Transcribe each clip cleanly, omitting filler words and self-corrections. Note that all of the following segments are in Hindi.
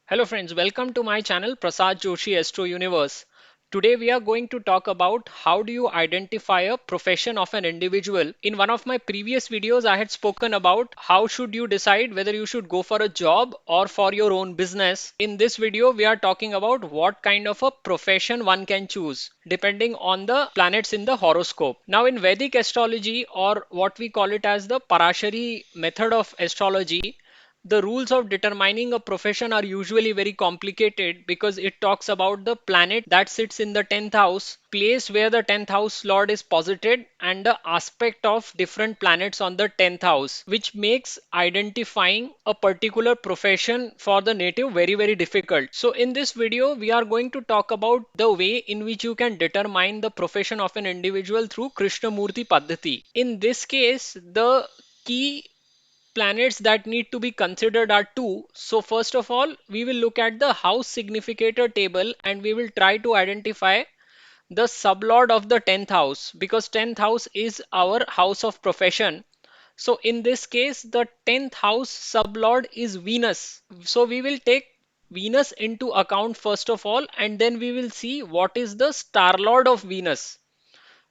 Hello friends, welcome to my channel Prasad Joshi Astro Universe. Today we are going to talk about how do you identify a profession of an individual. In one of my previous videos I had spoken about how should you decide whether you should go for a job or for your own business. In this video we are talking about what kind of a profession one can choose depending on the planets in the horoscope. Now in Vedic astrology, or what we call it as the Parashari method of astrology, the rules of determining a profession are usually very complicated because it talks about the planet that sits in the 10th house, place where the 10th house lord is posited, and the aspect of different planets on the 10th house, which makes identifying a particular profession for the native very difficult. So in this video we are going to talk about the way in which you can determine the profession of an individual through Krishnamurti Paddhati. In this case, the key planets that need to be considered are two. So first of all, we will look at the house significator table and we will try to identify the sublord of the 10th house, because 10th house is our house of profession. So in this case, the 10th house sublord is Venus. So we will take Venus into account first of all, and then we will see what is the star lord of Venus.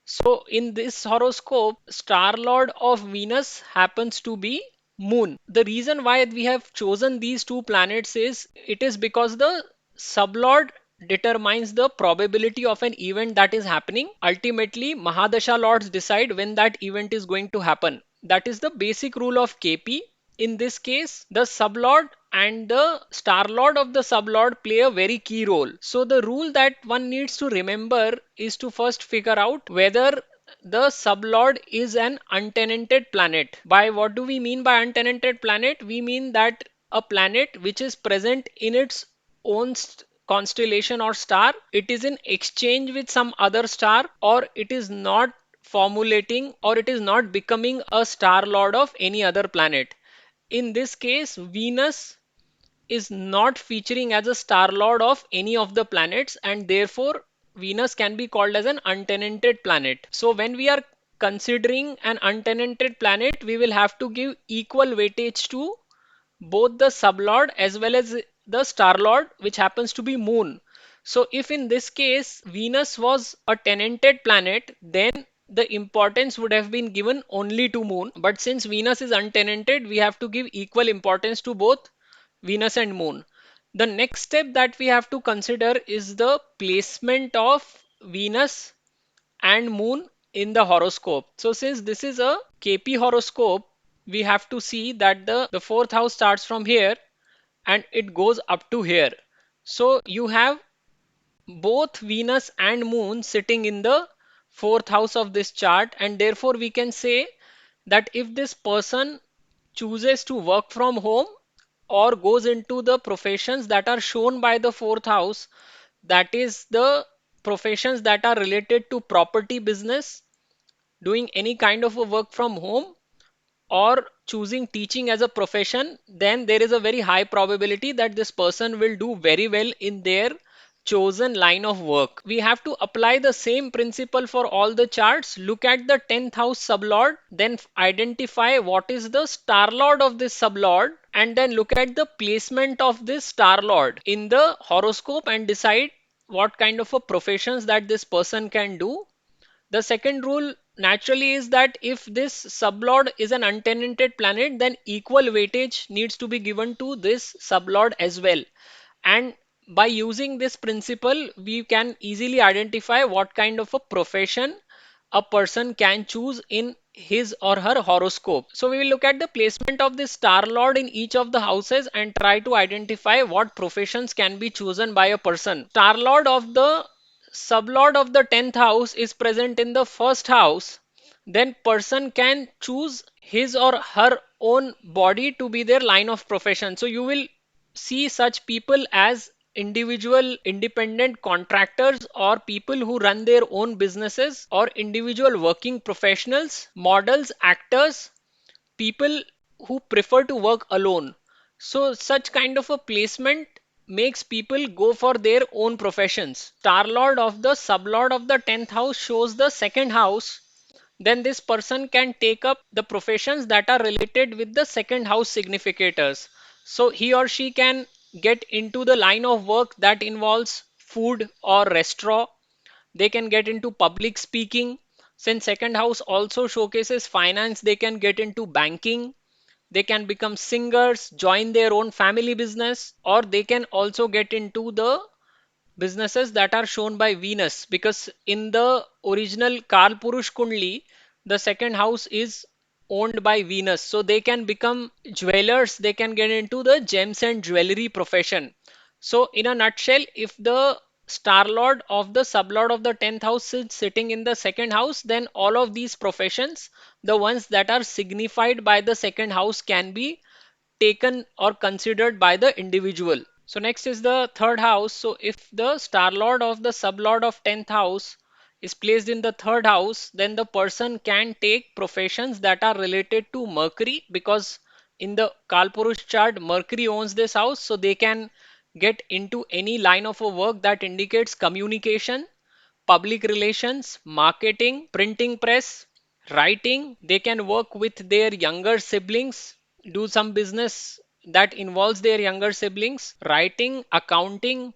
So in this horoscope, star lord of Venus happens to be Moon. The reason why we have chosen these two planets is it is because the sublord determines the probability of an event that is happening. Ultimately, Mahadasha lords decide when that event is going to happen. That is the basic rule of KP. In this case, the sublord and the star lord of the sublord play a very key role. So the rule that one needs to remember is to first figure out whether the sublord is an untenanted planet. By what do we mean by untenanted planet? We mean that a planet which is present in its own constellation or star, it is in exchange with some other star, or it is not formulating, or it is not becoming a star lord of any other planet. In this case, Venus is not featuring as a star lord of any of the planets, and therefore Venus can be called as an untenanted planet. So when we are considering an untenanted planet, we will have to give equal weightage to both the sublord as well as the star lord, which happens to be Moon. So if in this case Venus was a tenanted planet, then the importance would have been given only to Moon. But since Venus is untenanted, we have to give equal importance to both Venus and Moon. The next step that we have to consider is the placement of Venus and Moon in the horoscope. So since this is a KP horoscope, we have to see that the fourth house starts from here and it goes up to here. So you have both Venus and Moon sitting in the fourth house of this chart, and therefore we can say that if this person chooses to work from home or goes into the professions that are shown by the fourth house, that is the professions that are related to property business, doing any kind of a work from home, or choosing teaching as a profession, then there is a very high probability that this person will do very well in their chosen line of work. We have to apply the same principle for all the charts. Look at the 10th house sublord, then identify what is the star lord of this sublord, and then look at the placement of this star lord in the horoscope and decide what kind of a professions that this person can do. The second rule naturally is that if this sublord is an untenanted planet, then equal weightage needs to be given to this sublord as well. And by using this principle, we can easily identify what kind of a profession a person can choose in his or her horoscope. So we will look at the placement of the star lord in each of the houses and try to identify what professions can be chosen by a person. Star lord of the sublord of the 10th house is present in the first house, then person can choose his or her own body to be their line of profession. So you will see such people as individual independent contractors, or people who run their own businesses, or individual working professionals, models, actors, people who prefer to work alone. So such kind of a placement makes people go for their own professions. Star Lord of the Sublord of the 10th house shows the second house, then this person can take up the professions that are related with the second house significators. So he or she can get into the line of work that involves food or restaurant. They can get into public speaking. Since second house also showcases finance, they can get into banking. They can become singers, join their own family business, or they can also get into the businesses that are shown by Venus, because in the original Kal Purush Kundli, the second house is owned by Venus. So they can become jewelers, they can get into the gems and jewelry profession. So, in a nutshell, if the star lord of the sublord of the 10th house is sitting in the second house, then all of these professions, the ones that are signified by the second house, can be taken or considered by the individual. So next is the third house. So if the star lord of the sublord of 10th house is placed in the third house, then the person can take professions that are related to Mercury, because in the Kalpurush chart, Mercury owns this house. So they can get into any line of a work that indicates communication, public relations, marketing, printing press, writing. They can work with their younger siblings, do some business that involves their younger siblings, writing, accounting,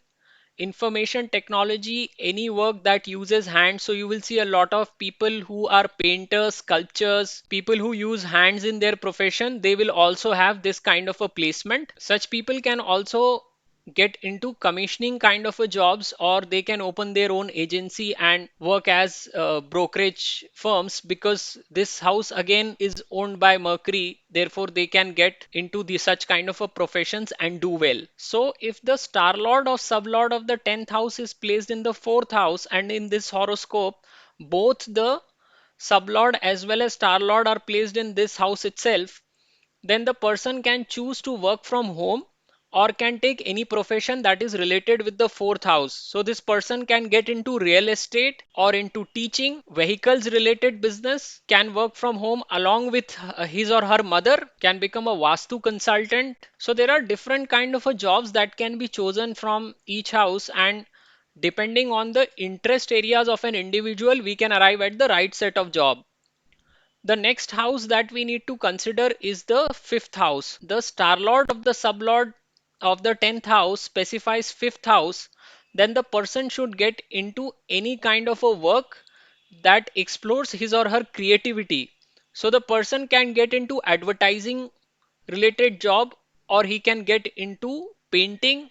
information technology, any work that uses hands. So you will see a lot of people who are painters, sculptors, people who use hands in their profession. They will also have this kind of a placement. Such people can also get into commissioning kind of a jobs, or they can open their own agency and work as brokerage firms, because this house again is owned by Mercury. Therefore they can get into the such kind of a professions and do well. So if the star lord or sublord of the 10th house is placed in the fourth house, and in this horoscope both the sublord as well as star lord are placed in this house itself, then the person can choose to work from home or can take any profession that is related with the fourth house. So this person can get into real estate or into teaching, vehicles related business, can work from home along with his or her mother, can become a Vastu consultant. So there are different kind of a jobs that can be chosen from each house, and depending on the interest areas of an individual, we can arrive at the right set of job. The next house that we need to consider is the fifth house. The star lord of the sublord of the 10th house specifies fifth house. Then the person should get into any kind of a work that explores his or her creativity. So the person can get into advertising related job, or he can get into painting,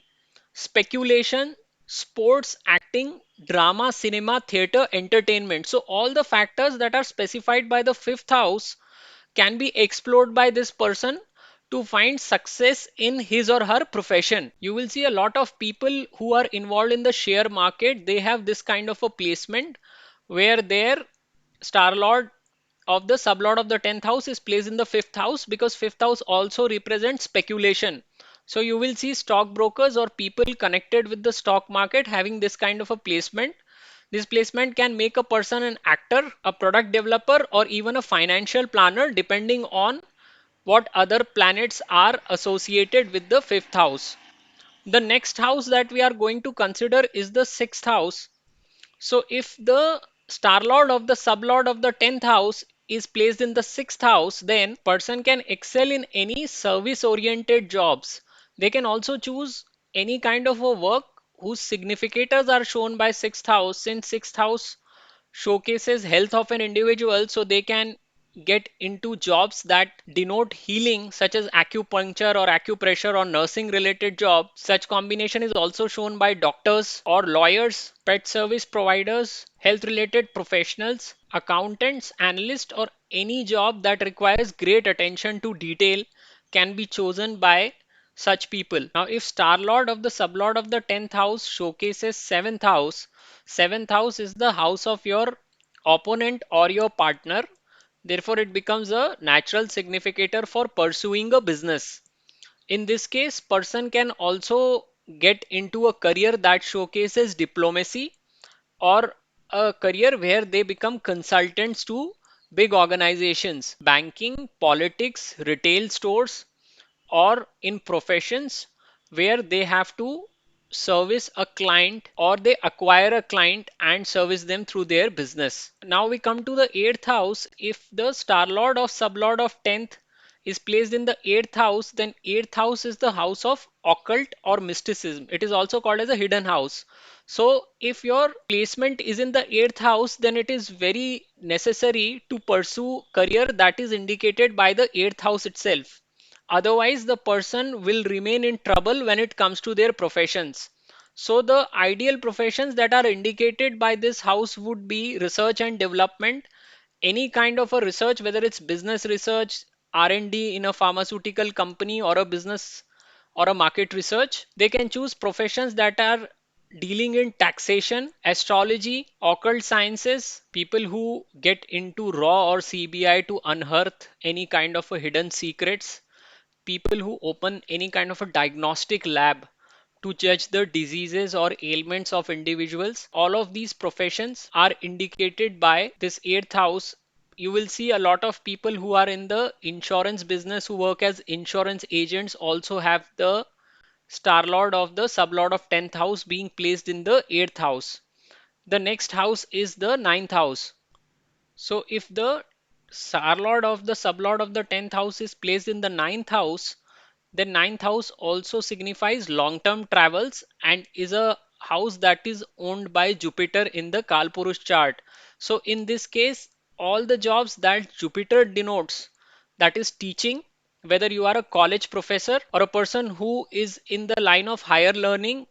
speculation, sports, acting, drama, cinema, theater, entertainment. So, all the factors that are specified by the fifth house can be explored by this person to find success in his or her profession. You will see a lot of people who are involved in the share market, they have this kind of a placement where their star lord of the sublord of the 10th house is placed in the fifth house, because fifth house also represents speculation. So you will see stockbrokers or people connected with the stock market having this kind of a placement. This placement can make a person an actor, a product developer, or even a financial planner, depending on what other planets are associated with the fifth house. The next house that we are going to consider is the sixth house. So if the star lord of the sublord of the 10th house is placed in the sixth house, then person can excel in any service oriented jobs. They can also choose any kind of a work whose significators are shown by sixth house. Since sixth house showcases health of an individual, so they can get into jobs that denote healing, such as acupuncture or acupressure or nursing related job. Such combination is also shown by doctors or lawyers, pet service providers, health related professionals, accountants, analysts, or any job that requires great attention to detail can be chosen by such people. Now, if star lord of the sublord of the 10th house showcases seventh house is the house of your opponent or your partner. Therefore, it becomes a natural significator for pursuing a business. In this case, person can also get into a career that showcases diplomacy, or a career where they become consultants to big organizations, banking, politics, retail stores, or in professions where they have to service a client, or they acquire a client and service them through their business. Now we come to the eighth house. If the star lord or sublord of 10th is placed in the eighth house, then eighth house is the house of occult or mysticism. It is also called as a hidden house. So if your placement is in the eighth house, then it is very necessary to pursue career that is indicated by the eighth house itself. Otherwise, the person will remain in trouble when it comes to their professions. So the ideal professions that are indicated by this house would be research and development, any kind of a research, whether it's business research, R&D in a pharmaceutical company, or a business or a market research. They can choose professions that are dealing in taxation, astrology, occult sciences, people who get into raw or CBI to unearth any kind of a hidden secrets, people who open any kind of a diagnostic lab to judge the diseases or ailments of individuals. All of these professions are indicated by this eighth house. You will see a lot of people who are in the insurance business, who work as insurance agents, also have the star lord of the sublord of 10th house being placed in the eighth house. The next house is the ninth house. So if the star lord of the sublord of the 10th house is placed in the ninth house, then ninth house also signifies long-term travels and is a house that is owned by Jupiter in the Kalpurush chart. So in this case, all the jobs that Jupiter denotes, that is teaching, whether you are a college professor or a person who is in the line of higher learning,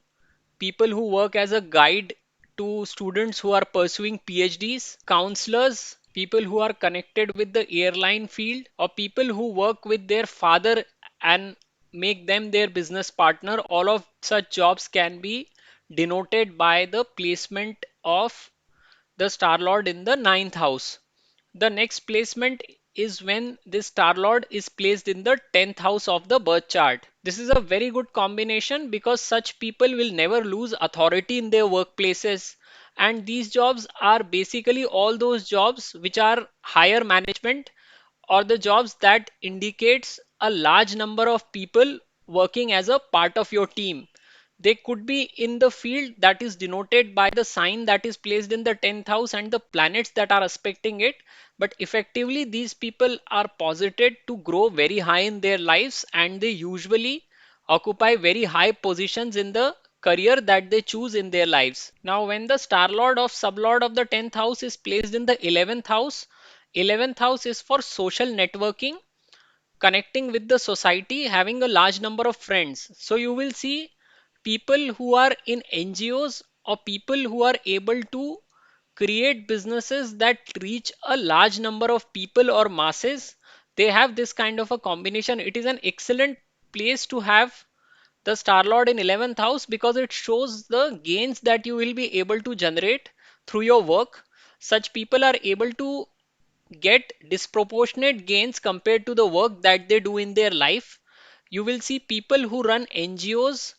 people who work as a guide to students who are pursuing PhDs, counselors, people who are connected with the airline field, or people who work with their father and make them their business partner. All of such jobs can be denoted by the placement of the star lord in the ninth house. The next placement is when this star lord is placed in the 10th house of the birth chart. This is a very good combination because such people will never lose authority in their workplaces, and these jobs are basically all those jobs which are higher management, or the jobs that indicates a large number of people working as a part of your team. They could be in the field that is denoted by the sign that is placed in the 10th house and the planets that are aspecting it. But effectively, these people are posited to grow very high in their lives, and they usually occupy very high positions in the career that they choose in their lives. Now, when the star lord of sublord of the 10th house is placed in the 11th house, 11th house is for social networking, connecting with the society, having a large number of friends. So you will see people who are in NGOs or people who are able to create businesses that reach a large number of people or masses. They have this kind of a combination. It is an excellent place to have the star lord in 11th house because it shows the gains that you will be able to generate through your work. Such people are able to get disproportionate gains compared to the work that they do in their life. You will see people who run NGOs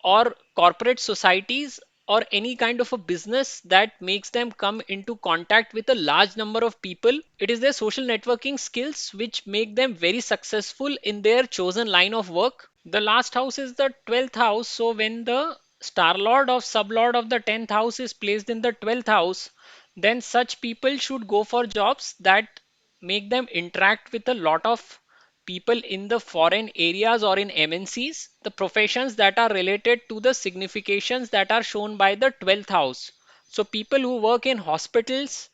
or corporate societies or any kind of a business that makes them come into contact with a large number of people. It is their social networking skills which make them very successful in their chosen line of work. The last house is the 12th house. So when the star lord of sublord of the 10th house is placed in the 12th house, then such people should go for jobs that make them interact with a lot of people in the foreign areas or in MNCs, the professions that are related to the significations that are shown by the 12th house. So people who work in hospitals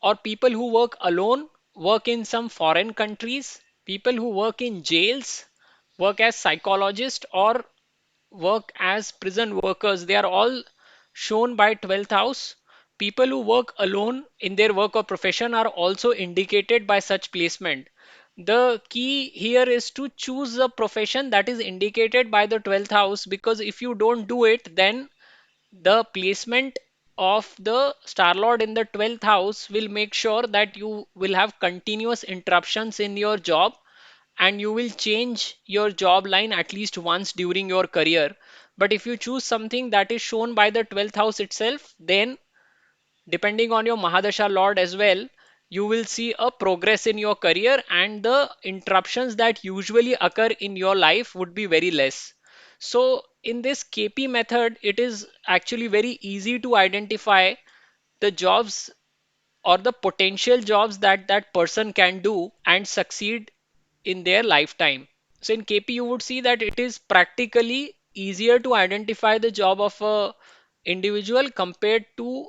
or people who work alone, work in some foreign countries, people who work in jails, work as psychologists or work as prison workers, they are all shown by 12th house. People who work alone in their work or profession are also indicated by such placement. The key here is to choose a profession that is indicated by the 12th house, because if you don't do it, then the placement of the star lord in the 12th house will make sure that you will have continuous interruptions in your job, and you will change your job line at least once during your career. But if you choose something that is shown by the 12th house itself, then depending on your Mahadasha Lord as well, you will see a progress in your career, and the interruptions that usually occur in your life would be very less. So in this KP method, it is actually very easy to identify the jobs or the potential jobs that that person can do and succeed in their lifetime. So in KP, you would see that it is practically easier to identify the job of a individual compared to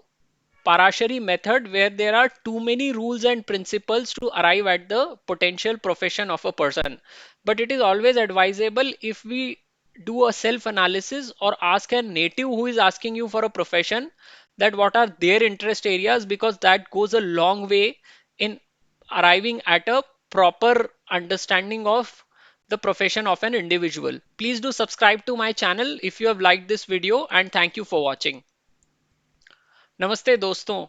Parashari method, where there are too many rules and principles to arrive at the potential profession of a person. But it is always advisable if we do a self analysis or ask a native who is asking you for a profession, that what are their interest areas, because that goes a long way in arriving at a proper understanding of the profession of an individual. Please do subscribe to my channel if you have liked this video, and thank you for watching. नमस्ते दोस्तों,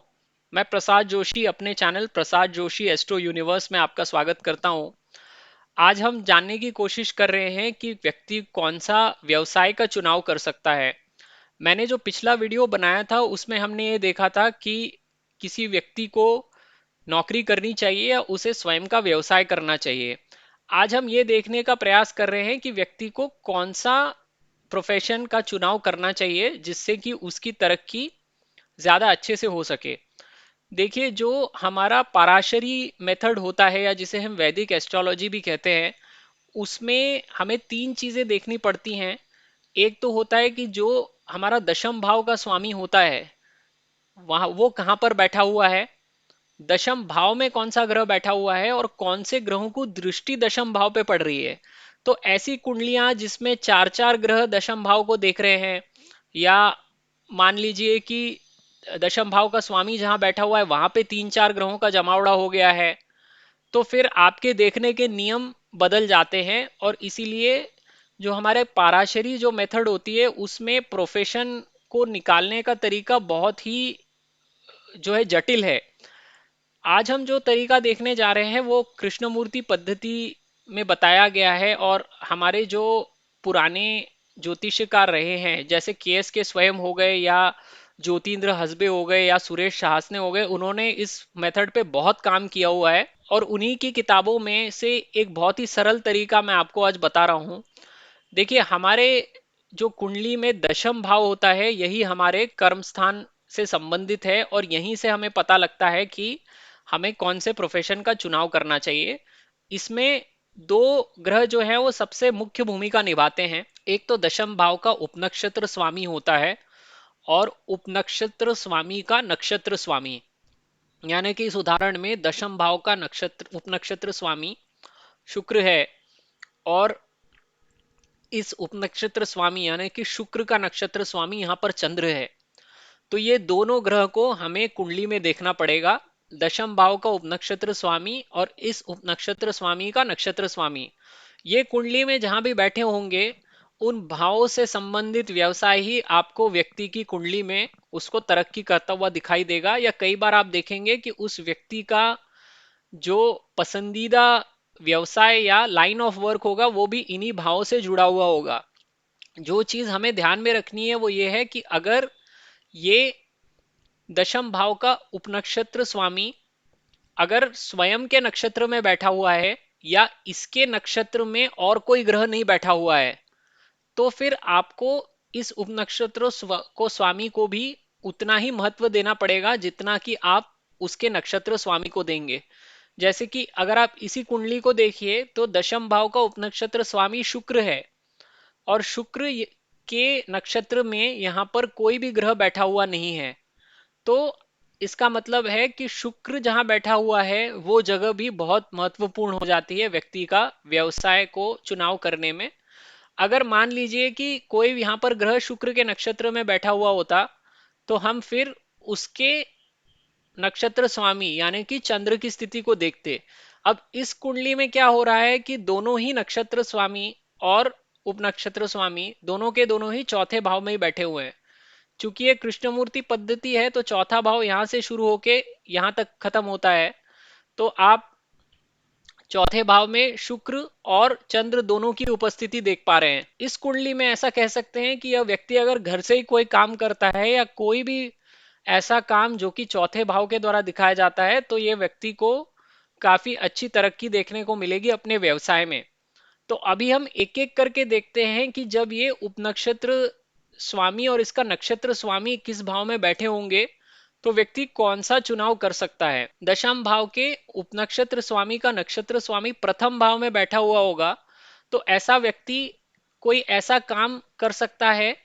मैं प्रसाद जोशी अपने channel Prasad Joshi astro universe में आपका स्वागत करता हूं। आज हम जानने की कोशिश कर रहे हैं कि व्यक्ति कौन सा व्यवसाय का चुनाव कर सकता है। मैंने जो पिछला वीडियो बनाया था उसमें हमने ये देखा था कि किसी व्यक्ति को नौकरी करनी चाहिए या उसे स्वयं का व्यवसाय करना चाहिए। आज हम ये देखने का प्रयास कर रहे हैं कि व्यक्ति को कौन सा प्रोफेशन का चुनाव करना चाहिए जिससे कि उसकी तरक्की ज्यादा अच्छे से हो सके। देखिए, जो हमारा पाराशरी मेथड होता है या जिसे हम वैदिक एस्ट्रोलॉजी भी कहते हैं, उसमें हमें तीन चीजें देखनी पड़ती हैं। एक तो होता है कि जो हमारा दशम भाव का स्वामी होता है, वहां वो कहाँ पर बैठा हुआ है, दशम भाव में कौन सा ग्रह बैठा हुआ है और कौन से ग्रहों को दृष्टि दशम भाव पे पड़ रही है। तो ऐसी कुंडलियां जिसमें चार चार ग्रह दशम भाव को देख रहे हैं, या मान लीजिए कि दशम भाव का स्वामी जहां बैठा हुआ है वहां पे तीन चार ग्रहों का जमावड़ा हो गया है, तो फिर आपके देखने के नियम बदल जाते हैं। और इसीलिए जो हमारे पाराशरी जो मेथड होती है उसमें प्रोफेशन को निकालने का तरीका बहुत ही जो है जटिल है। आज हम जो तरीका देखने जा रहे हैं वो कृष्णमूर्ति पद्धति में बताया गया है, और हमारे जो पुराने ज्योतिषकार रहे हैं जैसे केएस के स्वयं हो गए, या ज्योतिन्द्र हसबे हो गए, या सुरेश शाहसने हो गए, उन्होंने इस मेथड पे बहुत काम किया हुआ है। और उन्हीं की किताबों में से एक बहुत ही सरल तरीका मैं आपको आज बता रहा हूँ। देखिए, हमारे जो कुंडली में दशम भाव होता है यही हमारे कर्म स्थान से संबंधित है, और यहीं से हमें पता लगता है कि हमें कौन से प्रोफेशन का चुनाव करना चाहिए। इसमें दो ग्रह जो है वो सबसे मुख्य भूमिका निभाते हैं। एक तो दशम भाव का उपनक्षत्र स्वामी होता है, और उपनक्षत्र स्वामी का नक्षत्र स्वामी, यानी कि इस उदाहरण में दशम भाव का नक्षत्र उपनक्षत्र स्वामी शुक्र है, और इस उपनक्षत्र स्वामी यानी कि शुक्र का नक्षत्र स्वामी यहाँ पर चंद्र है। तो ये दोनों ग्रह को हमें कुंडली में देखना पड़ेगा, दशम भाव का उपनक्षत्र स्वामी और इस उपनक्षत्र स्वामी का नक्षत्र स्वामी। ये कुंडली में जहां भी बैठे होंगे उन भावों से संबंधित व्यवसाय ही आपको व्यक्ति की कुंडली में उसको तरक्की करता हुआ दिखाई देगा। या कई बार आप देखेंगे कि उस व्यक्ति का जो पसंदीदा व्यवसाय या लाइन ऑफ वर्क होगा वो भी इन्हीं भावों से जुड़ा हुआ होगा। जो चीज हमें ध्यान में रखनी है वो ये है कि अगर ये दशम भाव का उपनक्षत्र स्वामी अगर स्वयं के नक्षत्र में बैठा हुआ है, या इसके नक्षत्र में और कोई ग्रह नहीं बैठा हुआ है, तो फिर आपको इस उपनक्षत्र को स्वामी को भी उतना ही महत्व देना पड़ेगा जितना कि आप उसके नक्षत्र स्वामी को देंगे। जैसे कि अगर आप इसी कुंडली को देखिए तो दशम भाव का उपनक्षत्र स्वामी शुक्र है, और शुक्र के नक्षत्र में यहां पर कोई भी ग्रह बैठा हुआ नहीं है। तो इसका मतलब है कि शुक्र जहां बैठा हुआ है वो जगह भी बहुत महत्वपूर्ण हो जाती है व्यक्ति का व्यवसाय को चुनाव करने में। अगर मान लीजिए कि कोई यहाँ पर ग्रह शुक्र के नक्षत्र में बैठा हुआ होता, तो हम फिर उसके नक्षत्र स्वामी यानी कि चंद्र की स्थिति को देखते। अब इस कुंडली में क्या हो रहा है कि दोनों ही नक्षत्र स्वामी और उपनक्षत्र स्वामी दोनों के दोनों ही चौथे भाव में ही बैठे हुए हैं। चूंकि ये कृष्णमूर्ति पद्धति है तो चौथा भाव यहां से शुरू होके यहां तक खत्म होता है। तो आप चौथे भाव में शुक्र और चंद्र दोनों की उपस्थिति देख पा रहे हैं। इस कुंडली में ऐसा कह सकते हैं कि यह व्यक्ति अगर घर से ही कोई काम करता है या कोई भी ऐसा काम जो कि चौथे भाव के द्वारा दिखाया जाता है, तो यह व्यक्ति को काफी अच्छी तरक्की देखने को मिलेगी अपने व्यवसाय में। तो अभी हम एक एक करके देखते हैं कि जब ये उपनक्षत्र स्वामी और इसका नक्षत्र स्वामी किस भाव में बैठे होंगे, तो व्यक्ति कौन सा चुनाव कर सकता है? दशम भाव के उपनक्षत्र स्वामी का नक्षत्र स्वामी प्रथम भाव में बैठा हुआ होगा, तो ऐसा व्यक्ति कोई ऐसा काम कर सकता है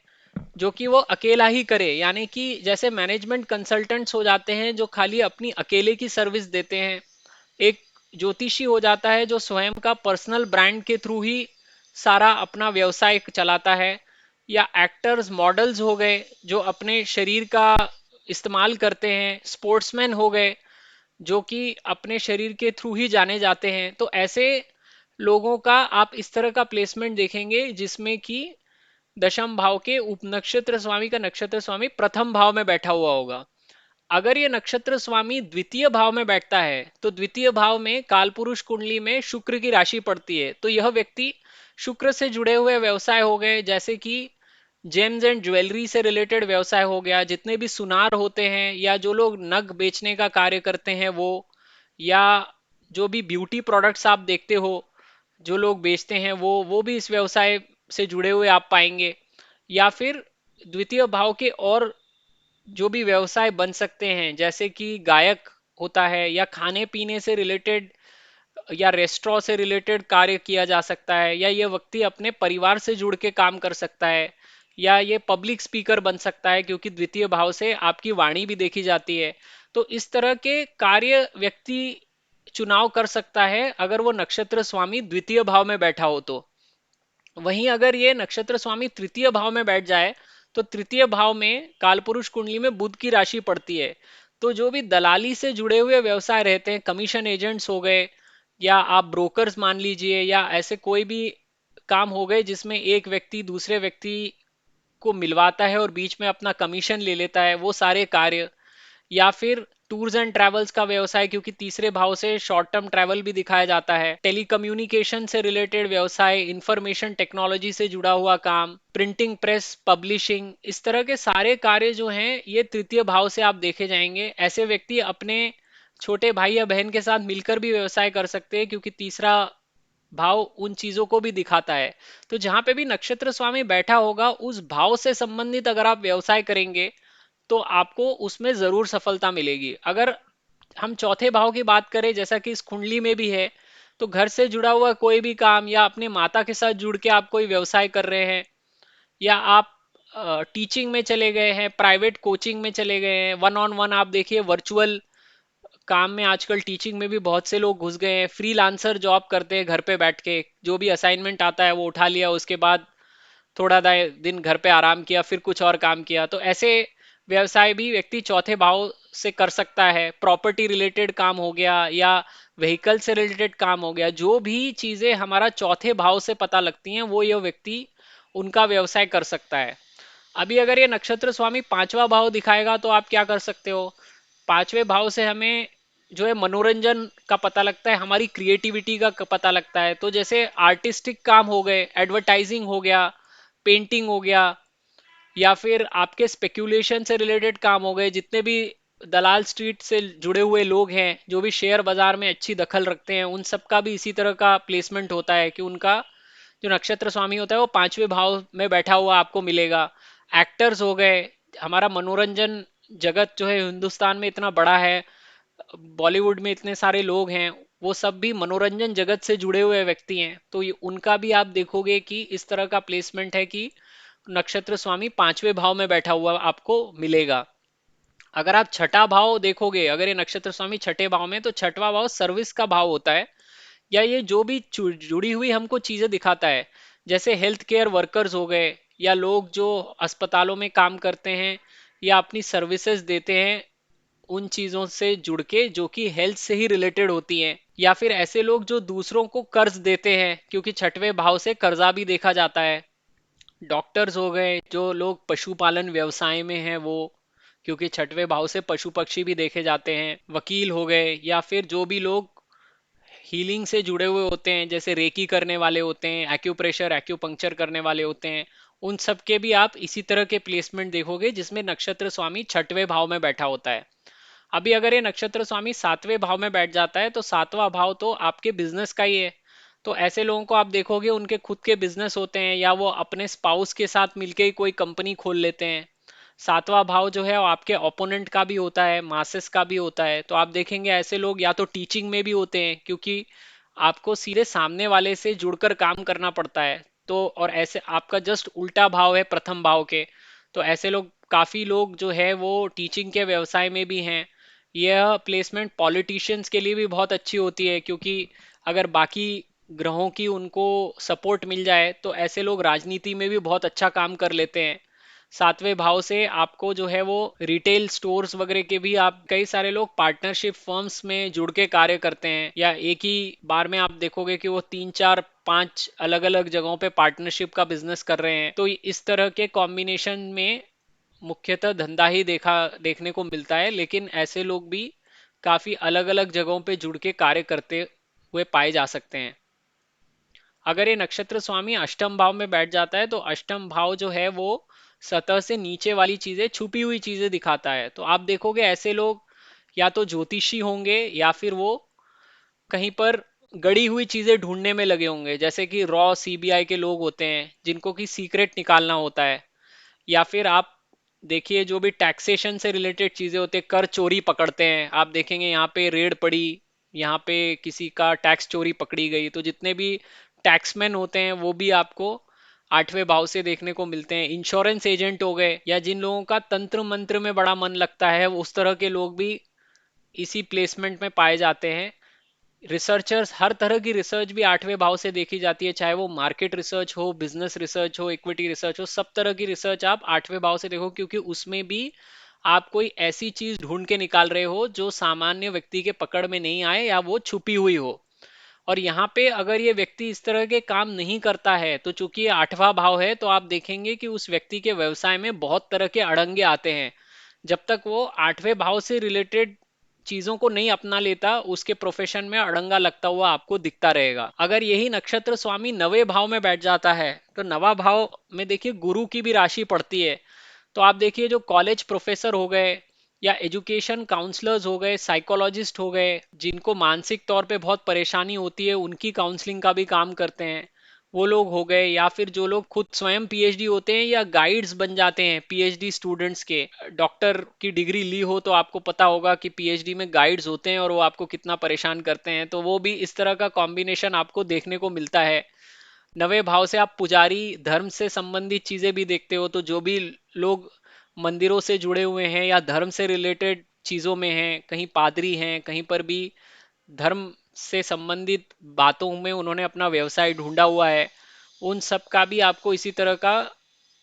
जो कि वो अकेला ही करे, यानी कि जैसे मैनेजमेंट कंसल्टेंट्स हो जाते हैं जो खाली अपनी अकेले की सर्विस देते हैं। एक ज्योतिषी हो जाता है जो स्वयं का पर्सनल ब्रांड के थ्रू ही सारा अपना व्यवसाय चलाता है। या एक्टर्स मॉडल्स हो गए जो अपने शरीर का इस्तेमाल करते हैं। स्पोर्ट्समैन हो गए जो कि अपने शरीर के थ्रू ही जाने जाते हैं। तो ऐसे लोगों का आप इस तरह का प्लेसमेंट देखेंगे जिसमें कि दशम भाव के उपनक्षत्र स्वामी का नक्षत्र स्वामी प्रथम भाव में बैठा हुआ होगा। अगर ये नक्षत्र स्वामी द्वितीय भाव में बैठता है तो द्वितीय भाव में कालपुरुष कुंडली में शुक्र की राशि पड़ती है, तो यह व्यक्ति शुक्र से जुड़े हुए व्यवसाय हो गए, जैसे कि जेम्स एंड ज्वेलरी से रिलेटेड व्यवसाय हो गया, जितने भी सुनार होते हैं या जो लोग नग बेचने का कार्य करते हैं वो, या जो भी ब्यूटी प्रोडक्ट्स आप देखते हो जो लोग बेचते हैं वो भी इस व्यवसाय से जुड़े हुए आप पाएंगे। या फिर द्वितीय भाव के और जो भी व्यवसाय बन सकते हैं जैसे कि गायक होता है, या खाने पीने से रिलेटेड या रेस्टोरेंट से रिलेटेड कार्य किया जा सकता है, या ये व्यक्ति अपने परिवार से जुड़ के काम कर सकता है, या ये पब्लिक स्पीकर बन सकता है क्योंकि द्वितीय भाव से आपकी वाणी भी देखी जाती है। तो इस तरह के कार्य व्यक्ति चुनाव कर सकता है अगर वो नक्षत्र स्वामी द्वितीय भाव में बैठा हो तो। वहीं अगर ये नक्षत्र स्वामी तृतीय भाव में बैठ जाए तो तृतीय भाव में कालपुरुष कुंडली में बुध की राशि पड़ती है। तो जो भी दलाली से जुड़े हुए व्यवसाय रहते हैं, कमीशन एजेंट्स हो गए या आप ब्रोकर्स मान लीजिए, या ऐसे कोई भी काम हो गए जिसमें एक व्यक्ति दूसरे व्यक्ति को मिलवाता है और बीच में अपना कमीशन ले लेता है, वो सारे कार्य। या फिर टूर्स एंड ट्रैवल्स का व्यवसाय, क्योंकि तीसरे भाव से शॉर्ट टर्म ट्रैवल भी दिखाया जाता है। टेलीकम्युनिकेशन से रिलेटेड व्यवसाय, इंफॉर्मेशन टेक्नोलॉजी से जुड़ा हुआ काम, प्रिंटिंग प्रेस, पब्लिशिंग, इस तरह के सारे कार्य जो हैं ये तृतीय भाव से आप देखे जाएंगे। ऐसे व्यक्ति अपने छोटे भाई या बहन के साथ मिलकर भी व्यवसाय कर सकते हैं क्योंकि तीसरा भाव उन चीजों को भी दिखाता है। तो जहां पे भी नक्षत्र स्वामी बैठा होगा उस भाव से संबंधित अगर आप व्यवसाय करेंगे तो आपको उसमें जरूर सफलता मिलेगी। अगर हम चौथे भाव की बात करें जैसा कि इस कुंडली में भी है, तो घर से जुड़ा हुआ कोई भी काम या अपने माता के साथ जुड़ के आप कोई व्यवसाय कर रहे हैं, या आप टीचिंग में चले गए हैं, प्राइवेट कोचिंग में चले गए हैं, वन ऑन वन आप देखिए वर्चुअल काम में आजकल टीचिंग में भी बहुत से लोग घुस गए हैं। फ्रीलांसर जॉब करते हैं घर पे बैठ के, जो भी असाइनमेंट आता है वो उठा लिया, उसके बाद थोड़ा दिन घर पे आराम किया, फिर कुछ और काम किया। तो ऐसे व्यवसाय भी व्यक्ति चौथे भाव से कर सकता है। प्रॉपर्टी रिलेटेड काम हो गया या व्हीकल से रिलेटेड काम हो गया, जो भी चीजें हमारा चौथे भाव से पता लगती हैं वो यह व्यक्ति उनका व्यवसाय कर सकता है। अभी अगर ये नक्षत्र स्वामी पांचवा भाव दिखाएगा तो आप क्या कर सकते हो? पांचवें भाव से हमें जो है मनोरंजन का पता लगता है, हमारी क्रिएटिविटी का पता लगता है। तो जैसे आर्टिस्टिक काम हो गए, एडवर्टाइजिंग हो गया, पेंटिंग हो गया, या फिर आपके स्पेक्यूलेशन से रिलेटेड काम हो गए, जितने भी दलाल स्ट्रीट से जुड़े हुए लोग हैं जो भी शेयर बाजार में अच्छी दखल रखते हैं, उन सब का भी इसी तरह का प्लेसमेंट होता है कि उनका जो नक्षत्र स्वामी होता है वो पांचवें भाव में बैठा हुआ आपको मिलेगा। एक्टर्स हो गए, हमारा मनोरंजन जगत जो है हिंदुस्तान में इतना बड़ा है, बॉलीवुड में इतने सारे लोग हैं, वो सब भी मनोरंजन जगत से जुड़े हुए व्यक्ति हैं, तो ये उनका भी आप देखोगे कि इस तरह का प्लेसमेंट है कि नक्षत्र स्वामी पांचवें भाव में बैठा हुआ आपको मिलेगा। अगर आप छठा भाव देखोगे, अगर ये नक्षत्र स्वामी छठे भाव में, तो छठवां भाव सर्विस का भाव होता है, या ये जो भी जुड़ी हुई हमको चीजें दिखाता है, जैसे हेल्थ केयर वर्कर्स हो गए, या लोग जो अस्पतालों में काम करते हैं या अपनी सर्विसेज देते हैं उन चीजों से जुड़ के जो कि हेल्थ से ही रिलेटेड होती हैं, या फिर ऐसे लोग जो दूसरों को कर्ज देते हैं क्योंकि छठवें भाव से कर्जा भी देखा जाता है। डॉक्टर्स हो गए, जो लोग पशुपालन व्यवसाय में हैं वो, क्योंकि छठवें भाव से पशु पक्षी भी देखे जाते हैं। वकील हो गए, या फिर जो भी लोग हीलिंग से जुड़े हुए होते हैं, जैसे रेकी करने वाले होते हैं, एक्यूप्रेशर एक्यूपंक्चर करने वाले होते हैं, उन सब के भी आप इसी तरह के प्लेसमेंट देखोगे जिसमें नक्षत्र स्वामी छठवें भाव में बैठा होता है। अभी अगर ये नक्षत्र स्वामी सातवें भाव में बैठ जाता है तो सातवां भाव तो आपके बिजनेस का ही है। तो ऐसे लोगों को आप देखोगे उनके खुद के बिजनेस होते हैं, या वो अपने स्पाउस के साथ मिलके ही कोई कंपनी खोल लेते हैं। सातवां भाव जो है वो आपके ओपोनेंट का भी होता है, मासेस का भी होता है। तो आप देखेंगे ऐसे लोग या तो टीचिंग में भी होते हैं, क्योंकि आपको सीधे सामने वाले से जुड़कर काम करना पड़ता है। तो और ऐसे आपका जस्ट उल्टा भाव है प्रथम भाव के, तो ऐसे लोग, काफी लोग जो है वो टीचिंग के व्यवसाय में भी हैं। यह प्लेसमेंट पॉलिटिशियंस के लिए भी बहुत अच्छी होती है, क्योंकि अगर बाकी ग्रहों की उनको सपोर्ट मिल जाए तो ऐसे लोग राजनीति में भी बहुत अच्छा काम कर लेते हैं। सातवें भाव से आपको जो है वो रिटेल स्टोर्स वगैरह के भी, आप कई सारे लोग पार्टनरशिप फर्म्स में जुड़ के कार्य करते हैं, या एक ही बार में आप देखोगे कि वो तीन चार पांच अलग अलग जगहों पे पार्टनरशिप का बिजनेस कर रहे हैं। तो इस तरह के कॉम्बिनेशन में मुख्यतः धंधा ही देखने को मिलता है, लेकिन ऐसे लोग भी काफी अलग अलग जगहों पे जुड़ के कार्य करते हुए पाए जा सकते हैं। अगर ये नक्षत्र स्वामी अष्टम भाव में बैठ जाता है तो अष्टम भाव जो है वो सतह से नीचे वाली चीजें, छुपी हुई चीजें दिखाता है। तो आप देखोगे ऐसे लोग या तो ज्योतिषी होंगे, या फिर वो कहीं पर गड़ी हुई चीजें ढूंढने में लगे होंगे, जैसे कि रॉ सीबीआई के लोग होते हैं जिनको कि सीक्रेट निकालना होता है। या फिर आप देखिए जो भी टैक्सेशन से रिलेटेड चीजें होते हैं, कर चोरी पकड़ते हैं, आप देखेंगे यहाँ पे रेड पड़ी, यहाँ पे किसी का टैक्स चोरी पकड़ी गई, तो जितने भी टैक्समैन होते हैं वो भी आपको आठवें भाव से देखने को मिलते हैं। इंश्योरेंस एजेंट हो गए, या जिन लोगों का तंत्र मंत्र में बड़ा मन लगता है, उस तरह के लोग भी इसी प्लेसमेंट में पाए जाते हैं। रिसर्चर्स, हर तरह की रिसर्च भी आठवें भाव से देखी जाती है, चाहे वो मार्केट रिसर्च हो, बिजनेस रिसर्च हो, इक्विटी रिसर्च हो, सब तरह की रिसर्च आप आठवें भाव से देखो, क्योंकि उसमें भी आप कोई ऐसी चीज ढूंढ के निकाल रहे हो जो सामान्य व्यक्ति के पकड़ में नहीं आए, या वो छुपी हुई हो। और यहाँ पे अगर ये व्यक्ति इस तरह के काम नहीं करता है, तो चूंकि ये आठवां भाव है, तो आप देखेंगे कि उस व्यक्ति के व्यवसाय में बहुत तरह के अड़ंगे आते हैं। जब तक वो आठवें भाव से रिलेटेड चीजों को नहीं अपना लेता, उसके प्रोफेशन में अड़ंगा लगता हुआ आपको दिखता रहेगा। अगर यही नक्षत्र स्वामी नवे भाव में बैठ जाता है, तो नवा भाव में देखिए गुरु की भी राशि पड़ती है। तो आप देखिए जो कॉलेज प्रोफेसर हो गए, या एजुकेशन काउंसलर्स हो गए, साइकोलॉजिस्ट हो गए, जिनको मानसिक तौर पे बहुत परेशानी होती है, उनकी काउंसलिंग का भी काम करते हैं, वो लोग हो गए। या फिर जो लोग खुद स्वयं पीएचडी होते हैं या गाइड्स बन जाते हैं पीएचडी स्टूडेंट्स के, डॉक्टर की डिग्री ली हो तो आपको पता होगा कि पीएचडी में गाइड्स होते हैं और वो आपको कितना परेशान करते हैं, तो वो भी इस तरह का कॉम्बिनेशन आपको देखने को मिलता है। नवे भाव से आप पुजारी, धर्म से संबंधित चीजें भी देखते हो, तो जो भी लोग मंदिरों से जुड़े हुए हैं या धर्म से रिलेटेड चीजों में हैं, कहीं पादरी हैं, कहीं पर भी धर्म से संबंधित बातों में उन्होंने अपना व्यवसाय ढूंढा हुआ है, उन सब का भी आपको इसी तरह का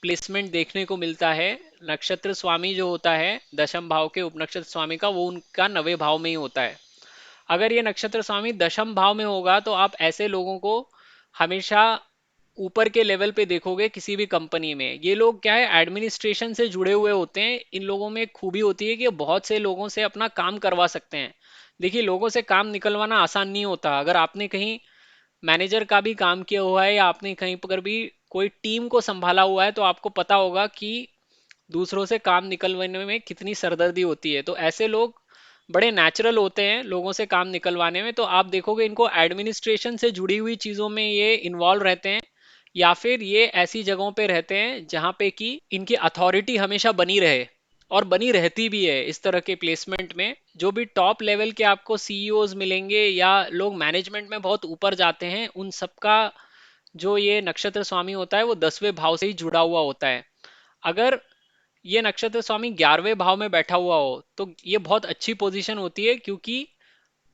प्लेसमेंट देखने को मिलता है। नक्षत्र स्वामी जो होता है दशम भाव के उपनक्षत्र स्वामी का, वो उनका नवे भाव में ही होता है। अगर ये नक्षत्र स्वामी दशम भाव में होगा तो आप ऐसे लोगों को हमेशा ऊपर के लेवल पे देखोगे किसी भी कंपनी में। ये लोग क्या है, एडमिनिस्ट्रेशन से जुड़े हुए होते हैं। इन लोगों में एक खूबी होती है कि ये बहुत से लोगों से अपना काम करवा सकते हैं। देखिए लोगों से काम निकलवाना आसान नहीं होता। अगर आपने कहीं मैनेजर का भी काम किया हुआ है, या आपने कहीं पर भी कोई टीम को संभाला हुआ है, तो आपको पता होगा कि दूसरों से काम निकलवाने में कितनी सरदर्दी होती है। तो ऐसे लोग बड़े नेचुरल होते हैं लोगों से काम निकलवाने में। तो आप देखोगे इनको एडमिनिस्ट्रेशन से जुड़ी हुई चीजों में ये इन्वॉल्व रहते हैं, या फिर ये ऐसी जगहों पे रहते हैं जहां पे कि इनकी अथॉरिटी हमेशा बनी रहे, और बनी रहती भी है। इस तरह के प्लेसमेंट में जो भी टॉप लेवल के आपको सीईओज मिलेंगे, या लोग मैनेजमेंट में बहुत ऊपर जाते हैं, उन सबका जो ये नक्षत्र स्वामी होता है वो 10वें भाव से ही जुड़ा हुआ होता है। अगर ये नक्षत्र स्वामी 11वें भाव में बैठा हुआ हो तो ये बहुत अच्छी पोजीशन होती है, क्योंकि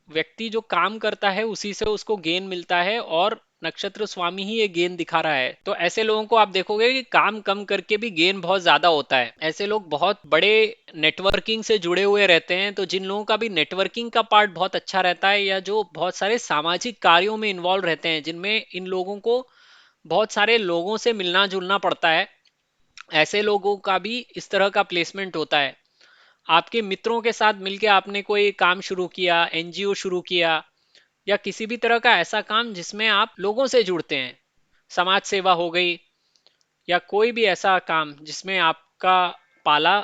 व्यक्ति जो काम करता है उसी से उसको गेन मिलता है, और नक्षत्र स्वामी ही ये गेन दिखा रहा है। तो ऐसे लोगों को आप देखोगे कि काम कम करके भी गेन बहुत ज्यादा होता है। ऐसे लोग बहुत बड़े नेटवर्किंग से जुड़े हुए रहते हैं। तो जिन लोगों का भी नेटवर्किंग का पार्ट बहुत अच्छा रहता है, या जो बहुत सारे सामाजिक कार्यों में इन्वॉल्व रहते हैं, जिनमें इन लोगों को बहुत सारे लोगों से मिलना जुलना पड़ता है, ऐसे लोगों का भी इस तरह का प्लेसमेंट होता है। आपके मित्रों के साथ मिलके आपने कोई काम शुरू किया, एनजीओ शुरू किया, या किसी भी तरह का ऐसा काम जिसमें आप लोगों से जुड़ते हैं, समाज सेवा हो गई, या कोई भी ऐसा काम जिसमें आपका पाला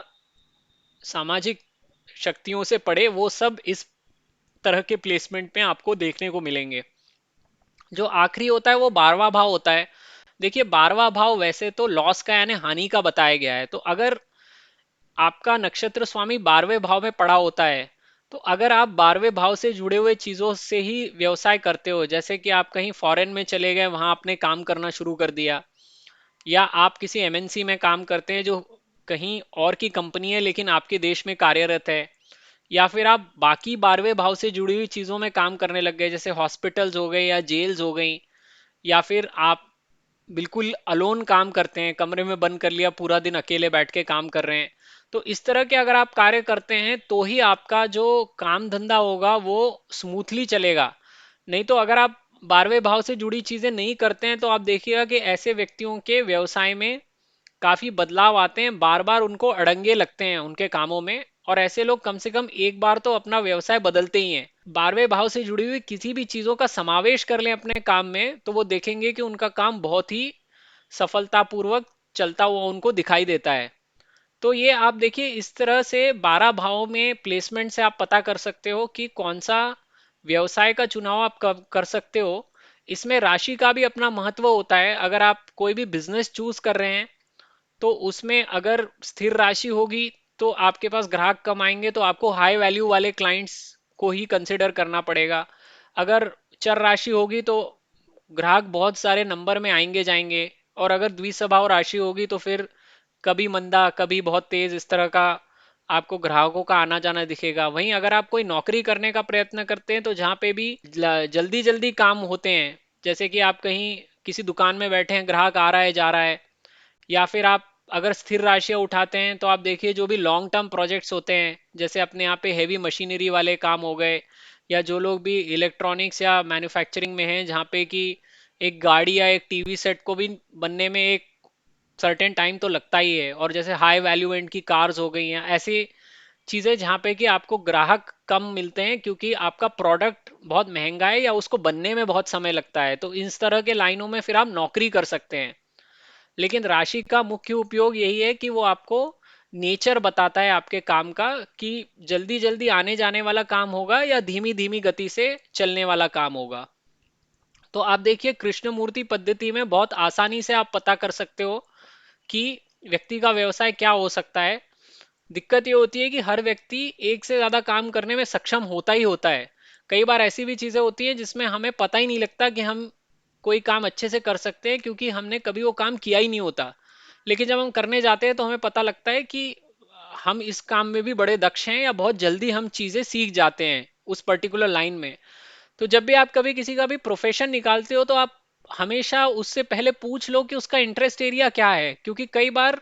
सामाजिक शक्तियों से पड़े, वो सब इस तरह के प्लेसमेंट में आपको देखने को मिलेंगे। जो आखिरी होता है वो 12वां भाव होता है। देखिए 12वां भाव वैसे तो लॉस का यानी हानि का बताया गया है। तो अगर आपका नक्षत्र स्वामी 12वें भाव में पड़ा होता है। तो अगर आप 12वें भाव से जुड़े हुए चीजों से ही व्यवसाय करते हो, जैसे कि आप कहीं फॉरेन में चले गए, वहां आपने काम करना शुरू कर दिया, या आप किसी एमएनसी में काम करते हैं जो कहीं और की कंपनी है लेकिन आपके देश में कार्यरत है, या फिर आप बाकी 12वें भाव से जुड़ी हुई चीजों में काम करने लग गए, जैसे हॉस्पिटल्स हो गए या जेल्स हो गई, या फिर आप बिल्कुल अलोन काम करते हैं, कमरे में बंद कर लिया, पूरा दिन अकेले बैठ के काम कर रहे हैं। तो इस तरह के अगर आप कार्य करते हैं तो ही आपका जो काम धंधा होगा वो स्मूथली चलेगा। नहीं तो अगर आप 12वें भाव से जुड़ी चीजें नहीं करते हैं तो आप देखिएगा कि ऐसे व्यक्तियों के व्यवसाय में काफी बदलाव आते हैं, बार बार उनको अड़ंगे लगते हैं उनके कामों में, और ऐसे लोग कम से कम एक बार तो अपना व्यवसाय बदलते ही हैं। 12वें भाव से जुड़ी हुई किसी भी चीजों का समावेश कर लें अपने काम में तो वो देखेंगे कि उनका काम बहुत ही सफलतापूर्वक चलता हुआ उनको दिखाई देता है। तो ये आप देखिए, इस तरह से 12 भावों में प्लेसमेंट से आप पता कर सकते हो कि कौन सा व्यवसाय का चुनाव आप कब कर सकते हो। इसमें राशि का भी अपना महत्व होता है। अगर आप कोई भी बिजनेस चूज कर रहे हैं तो उसमें अगर स्थिर राशि होगी तो आपके पास ग्राहक कम आएंगे, तो आपको हाई वैल्यू वाले क्लाइंट्स को ही कंसिडर करना पड़ेगा। अगर चर राशि होगी तो ग्राहक बहुत सारे नंबर में आएंगे जाएंगे, और अगर द्विस्वभाव राशि होगी तो फिर कभी मंदा कभी बहुत तेज, इस तरह का आपको ग्राहकों का आना जाना दिखेगा। वहीं अगर आप कोई नौकरी करने का प्रयत्न करते हैं तो जहाँ पे भी जल्दी जल्दी काम होते हैं, जैसे कि आप कहीं किसी दुकान में बैठे हैं, ग्राहक आ रहा है जा रहा है, या फिर आप अगर स्थिर राशियां उठाते हैं तो आप देखिए जो भी लॉन्ग टर्म प्रोजेक्ट्स होते हैं, जैसे अपने यहाँ पे हैवी मशीनरी वाले काम हो गए, या जो लोग भी इलेक्ट्रॉनिक्स या मैन्युफैक्चरिंग में हैं जहाँ पे कि एक गाड़ी या एक टीवी सेट को भी बनने में एक सर्टेन टाइम तो लगता ही है, और जैसे हाई वैल्यू एंड की कार्स हो गई हैं, ऐसी चीजें जहाँ पे कि आपको ग्राहक कम मिलते हैं क्योंकि आपका प्रोडक्ट बहुत महंगा है या उसको बनने में बहुत समय लगता है, तो इस तरह के लाइनों में फिर आप नौकरी कर सकते हैं। लेकिन राशि का मुख्य उपयोग यही है कि वो आपको नेचर बताता है आपके काम का, कि जल्दी जल्दी आने जाने वाला काम होगा या धीमी धीमी गति से चलने वाला काम होगा। तो आप देखिए, कृष्णमूर्ति पद्धति में बहुत आसानी से आप पता कर सकते हो कि व्यक्ति का व्यवसाय क्या हो सकता है। दिक्कत ये होती है कि हर व्यक्ति एक से ज्यादा काम करने में सक्षम होता ही होता है। कई बार ऐसी भी चीजें होती हैं जिसमें हमें पता ही नहीं लगता कि हम कोई काम अच्छे से कर सकते हैं, क्योंकि हमने कभी वो काम किया ही नहीं होता। लेकिन जब हम करने जाते हैं तो हमें पता लगता है कि हम इस काम में भी बड़े दक्ष हैं, या बहुत जल्दी हम चीजें सीख जाते हैं उस पर्टिकुलर लाइन में। तो जब भी आप कभी किसी का भी प्रोफेशन निकालते हो तो आप हमेशा उससे पहले पूछ लो कि उसका इंटरेस्ट एरिया क्या है, क्योंकि कई बार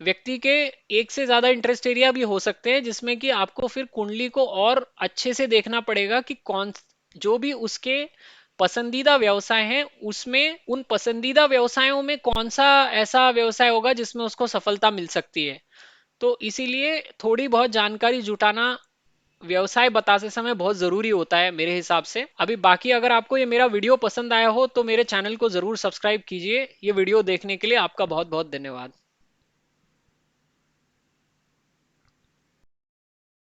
व्यक्ति के एक से ज्यादा इंटरेस्ट एरिया भी हो सकते हैं, जिसमें कि आपको फिर कुंडली को और अच्छे से देखना पड़ेगा कि कौन जो भी उसके पसंदीदा व्यवसाय हैं उसमें उन पसंदीदा व्यवसायों में कौन सा ऐसा व्यवसाय होगा जिसमें उसको सफलता मिल सकती है। तो इसीलिए थोड़ी बहुत जानकारी जुटाना व्यवसाय बताते समय बहुत जरूरी होता है मेरे हिसाब से। अभी बाकी अगर आपको ये मेरा वीडियो पसंद आया हो तो मेरे चैनल को जरूर सब्सक्राइब कीजिए। ये वीडियो देखने के लिए आपका बहुत बहुत धन्यवाद।